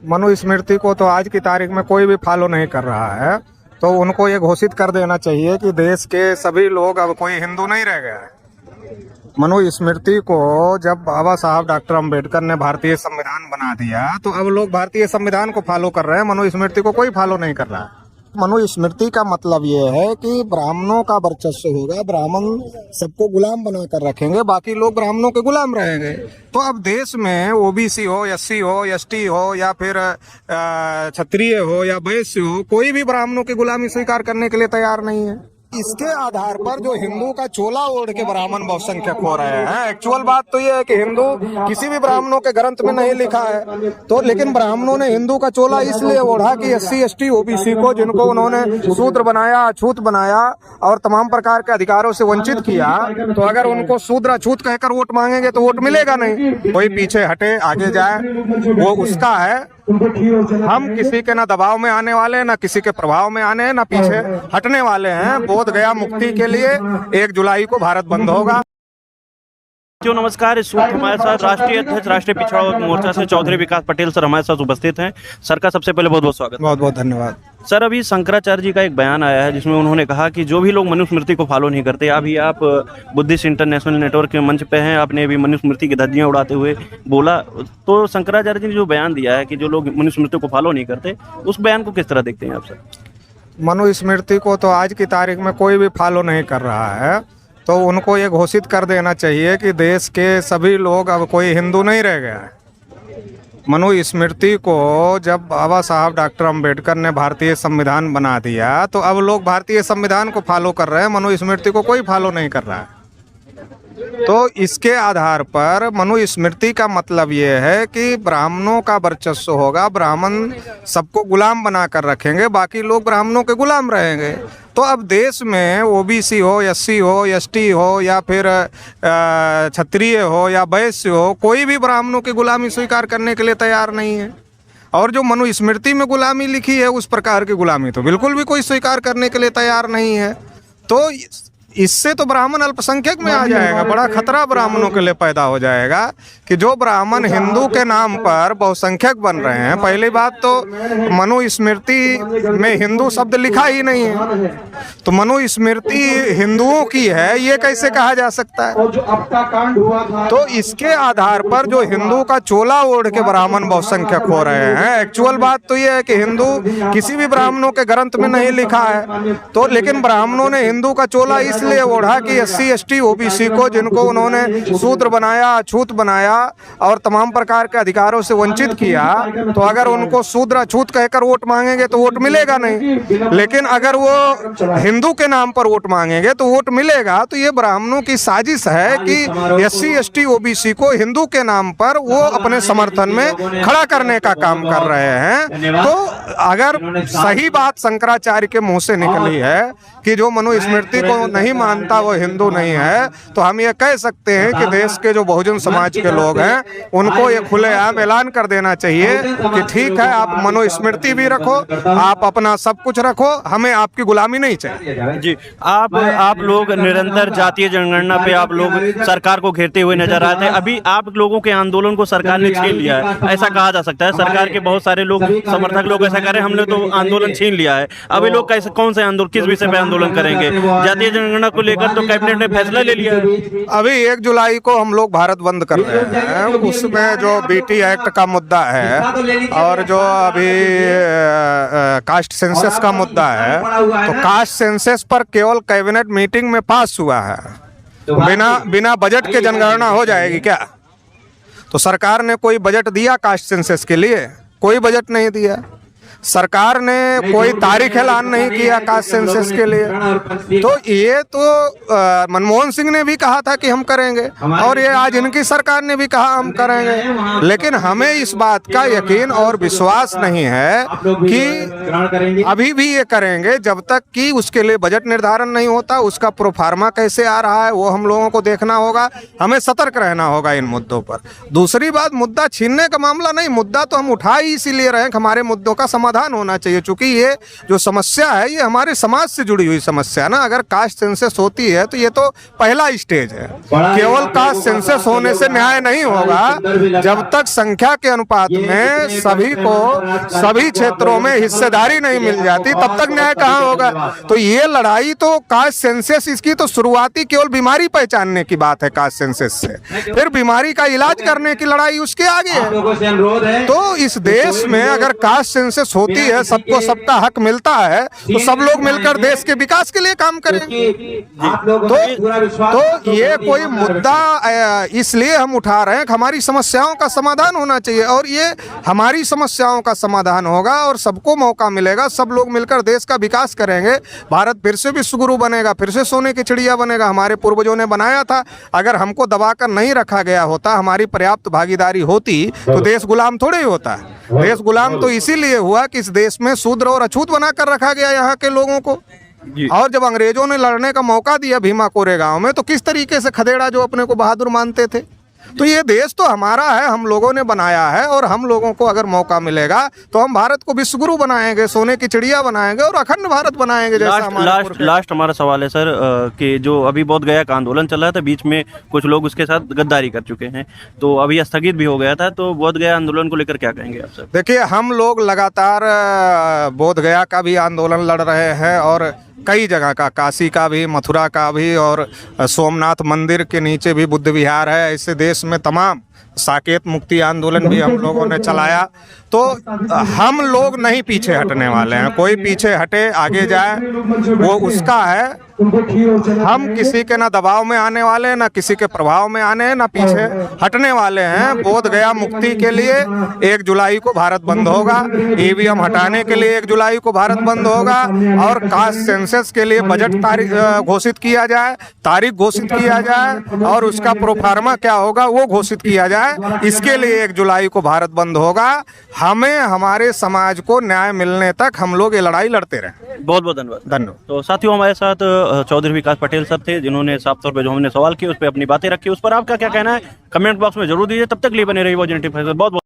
मनुस्मृति को तो आज की तारीख में कोई भी फॉलो नहीं कर रहा है, तो उनको ये घोषित कर देना चाहिए कि देश के सभी लोग, अब कोई हिंदू नहीं रह गया है। मनुस्मृति को जब बाबा साहब डॉक्टर अंबेडकर ने भारतीय संविधान बना दिया, तो अब लोग भारतीय संविधान को फॉलो कर रहे हैं, मनुस्मृति को कोई फॉलो नहीं कर रहा है। मनुस्मृति का मतलब ये है कि ब्राह्मणों का वर्चस्व होगा, ब्राह्मण सबको गुलाम बनाकर रखेंगे, बाकी लोग ब्राह्मणों के गुलाम रहेंगे। तो अब देश में ओबीसी हो, एससी हो, एसटी हो, या फिर क्षत्रिय हो या वैश्य हो, कोई भी ब्राह्मणों की गुलामी स्वीकार करने के लिए तैयार नहीं है। इसके आधार पर जो हिंदू का चोला ओढ़ के ब्राह्मण बहुसंख्यक हो रहे हैं, एक्चुअल बात तो ये है कि हिंदू किसी भी ब्राह्मणों के ग्रंथ में नहीं लिखा है, तो लेकिन ब्राह्मणों ने हिंदू का चोला इसलिए ओढ़ा कि एससी एसटी ओबीसी को, जिनको उन्होंने शूद्र बनाया, अछूत बनाया और तमाम प्रकार के अधिकारों से वंचित किया, तो अगर उनको शूद्र अछूत कहकर वोट मांगेंगे तो वोट मिलेगा नहीं। कोई पीछे हटे आगे जाए वो उसका है। हम किसी के ना दबाव में आने वाले, ना किसी के प्रभाव में आने, ना पीछे हटने वाले हैं। बोध गया मुक्ति के लिए 1 जुलाई को भारत बंद होगा। क्यों नमस्कार। इस वक्त हमारे साथ राष्ट्रीय अध्यक्ष राष्ट्रीय पिछड़ा वर्ग मोर्चा से चौधरी विकास पटेल सर हमारे साथ उपस्थित हैं। सर का सबसे पहले बहुत बहुत स्वागत। बहुत बहुत धन्यवाद। सर, अभी शंकराचार्य जी का एक बयान आया है जिसमें उन्होंने कहा कि जो भी लोग मनुस्मृति को फॉलो नहीं करते, अभी आप बुद्धिस्ट इंटरनेशनल नेटवर्क के मंच पे हैं, आपने अभी मनुस्मृति की धज्जियां उड़ाते हुए बोला, तो शंकराचार्य जी ने जो बयान दिया है कि जो लोग मनुस्मृति को फॉलो नहीं करते, उस बयान को किस तरह देखते हैं आप सर? मनुस्मृति को तो आज की तारीख में कोई भी फॉलो नहीं कर रहा है, तो उनको ये घोषित कर देना चाहिए कि देश के सभी लोग, अब कोई हिंदू नहीं रह गया है। मनुस्मृति को जब बाबा साहब डॉक्टर अंबेडकर ने भारतीय संविधान बना दिया, तो अब लोग भारतीय संविधान को फॉलो कर रहे हैं, मनुस्मृति को कोई फॉलो नहीं कर रहा है। तो इसके आधार पर मनुस्मृति का मतलब ये है कि ब्राह्मणों का वर्चस्व होगा, ब्राह्मण सबको गुलाम बनाकर रखेंगे, बाकी लोग ब्राह्मणों के गुलाम रहेंगे। तो अब देश में ओबीसी हो, एससी हो, एसटी हो, या फिर क्षत्रिय हो या वैश्य हो, कोई भी ब्राह्मणों की गुलामी स्वीकार करने के लिए तैयार नहीं है। और जो मनुस्मृति में गुलामी लिखी है, उस प्रकार की गुलामी तो बिल्कुल भी कोई स्वीकार करने के लिए तैयार नहीं है। तो इससे तो ब्राह्मण अल्पसंख्यक में आ जाएगा, बड़ा खतरा ब्राह्मणों के लिए पैदा हो जाएगा कि जो ब्राह्मण हिंदू के नाम पर बहुसंख्यक बन रहे हैं। पहली बात तो मनुस्मृति में हिंदू शब्द लिखा ही नहीं है, तो मनुस्मृति हिंदुओं की है ये कैसे कहा जा सकता है? तो इसके आधार पर जो हिंदू का चोला ओढ़ के ब्राह्मण बहुसंख्यक हो रहे हैं, एक्चुअल बात तो ये है कि हिंदू किसी भी ब्राह्मणों के ग्रंथ में नहीं लिखा है, तो लेकिन ब्राह्मणों ने हिंदू का चोला इसलिए ओढ़ा कि एससी एसटी ओबीसी को, जिनको उन्होंने शूद्र बनाया, अछूत बनाया और तमाम प्रकार के अधिकारों से वंचित किया, तो अगर उनको शूद्र अछूत कहकर वोट मांगेंगे तो वोट मिलेगा नहीं। लेकिन अगर वो हिंदू के नाम पर वोट मांगेंगे तो वोट मिलेगा। तो ये ब्राह्मणों की साजिश है कि एससी एसटी ओबीसी को हिंदू के नाम पर वो अपने समर्थन में खड़ा करने का काम कर रहे हैं। तो अगर सही बात शंकराचार्य के मुंह से निकली है कि जो मनुस्मृति को नहीं मानता वो हिंदू नहीं है, तो हम ये कह सकते हैं कि देश के जो बहुजन समाज के लोग हैं, उनको ये खुलेआम ऐलान कर देना चाहिए कि ठीक है, आप मनुस्मृति भी रखो, आप अपना सब कुछ रखो, हमें आपकी गुलामी नहीं चाहिए। जी, आप लोग निरंतर जातीय जनगणना पे आप लोग सरकार को घेरते हुए नजर आते हैं। अभी आप लोगों के आंदोलन को सरकार ने छीन लिया है, ऐसा कहा जा सकता है। सरकार के बहुत सारे लोग, समर्थक लोग ऐसा कह रहे हैं, हमने तो आंदोलन छीन लिया है। अभी लोग कैसे, कौन से आंदोलन, किस विषय पे आंदोलन करेंगे? जातीय जनगणना को लेकर तो कैबिनेट ने फैसला ले लिया है। अभी 1 जुलाई को हम लोग भारत बंद कर रहे हैं। उसमें जो बीटी एक्ट का मुद्दा है और जो अभी कास्ट सेंसस का मुद्दा है, तो कास्ट सेंसस पर केवल कैबिनेट मीटिंग में पास हुआ है। बिना बजट के जनगणना हो जाएगी क्या? तो सरकार ने कोई बजट दिया कास्ट सेंसस के लिए? कोई बजट नहीं दिया। सरकार ने कोई तारीख ऐलान नहीं किया कास्ट सेंसस के लिए। तो ये तो मनमोहन सिंह ने भी कहा था कि हम करेंगे, और ये आज इनकी सरकार ने भी कहा हम करेंगे, लेकिन हमें इस बात का यकीन और विश्वास नहीं है कि अभी भी ये करेंगे जब तक कि उसके लिए बजट निर्धारण नहीं होता। उसका प्रोफार्मा कैसे आ रहा है वो हम लोगों को देखना होगा, हमें सतर्क रहना होगा इन मुद्दों पर। दूसरी बात, मुद्दा छीनने का मामला नहीं, मुद्दा तो हम उठा ही इसीलिए रहे हैं, हमारे मुद्दों का समाधान समाधान होना चाहिए, क्योंकि ये जो समस्या है ये हमारे समाज से जुड़ी हुई समस्या है ना। अगर कास्ट सेंसस होती है तो ये तो पहला स्टेज है। केवल कास्ट सेंसस होने से न्याय नहीं होगा। जब तक संख्या के अनुपात में सभी को सभी क्षेत्रों में हिस्सेदारी नहीं मिल जाती तब तक न्याय कहाँ होगा। तो ये लड़ाई तो कास्ट सेंसस, इसकी तो शुरुआती केवल बीमारी पहचानने की बात है कास्ट सेंसस से, फिर बीमारी का इलाज करने की लड़ाई उसके आगे है। तो इस देश में अगर कास्ट सेंसस होती है, सबको सबका हक मिलता है, तो सब लोग मिलकर देश के विकास के लिए काम करेंगे। तो ये कोई मुद्दा इसलिए हम उठा रहे हैं कि हमारी समस्याओं का समाधान होना चाहिए, और ये हमारी समस्याओं का समाधान होगा और सबको मौका मिलेगा, सब लोग मिलकर देश का विकास करेंगे, भारत फिर से विश्वगुरु बनेगा, फिर से सोने की चिड़िया बनेगा। हमारे पूर्वजों ने बनाया था, अगर हमको दबाकर नहीं रखा गया होता, हमारी पर्याप्त भागीदारी होती, तो देश गुलाम थोड़े ही होता है। देश गुलाम तो इसीलिए हुआ कि इस देश में शूद्र और अछूत बनाकर रखा गया यहाँ के लोगों को। और जब अंग्रेजों ने लड़ने का मौका दिया भीमा कोरेगांव में, तो किस तरीके से खदेड़ा जो अपने को बहादुर मानते थे। तो ये देश तो हमारा है, हम लोगों ने बनाया है, और हम लोगों को अगर मौका मिलेगा तो हम भारत को विश्वगुरु बनाएंगे, सोने की चिड़िया बनाएंगे और अखंड भारत बनाएंगे। जैसा लास्ट हमारा सवाल है सर, कि जो अभी बोध गया का आंदोलन चल रहा था, बीच में कुछ लोग उसके साथ गद्दारी कर चुके हैं, तो अभी स्थगित भी हो गया था, तो बोध गया आंदोलन को लेकर क्या कहेंगे आप सर? देखिए, हम लोग लगातार बोध गया का भी आंदोलन लड़ रहे हैं, और कई जगह का, काशी का भी, मथुरा का भी, और सोमनाथ मंदिर के नीचे भी बुद्ध विहार है। ऐसे देश में तमाम साकेत मुक्ति आंदोलन भी हम लोगों ने चलाया। तो हम लोग नहीं पीछे हटने वाले हैं। कोई पीछे हटे आगे जाए वो उसका है। हम किसी के ना दबाव में आने वाले, ना किसी के प्रभाव में आने, ना पीछे हटने वाले हैं। बोध गया मुक्ति के लिए 1 जुलाई को भारत बंद होगा, ईवीएम हटाने के लिए 1 जुलाई को भारत बंद होगा, और कास्ट सेंसस के लिए बजट तारीख घोषित किया जाए, तारीख घोषित किया जाए, और उसका प्रोफार्मा क्या होगा वो घोषित किया जाए। इसके लिए 1 जुलाई को भारत बंद होगा। हमें हमारे समाज को न्याय मिलने तक हम लोग ये लड़ाई लड़ते रहे। बहुत बहुत धन्यवाद। धन्यवाद। तो साथियों, हमारे साथ चौधरी विकास पटेल साहब थे, जिन्होंने साफ तौर पे जो हमने सवाल किए उस पर अपनी बातें रखी। उस पर आपका क्या कहना है कमेंट बॉक्स में जरूर दीजिए। तब तक लिए बने रहिए बहुत बहुत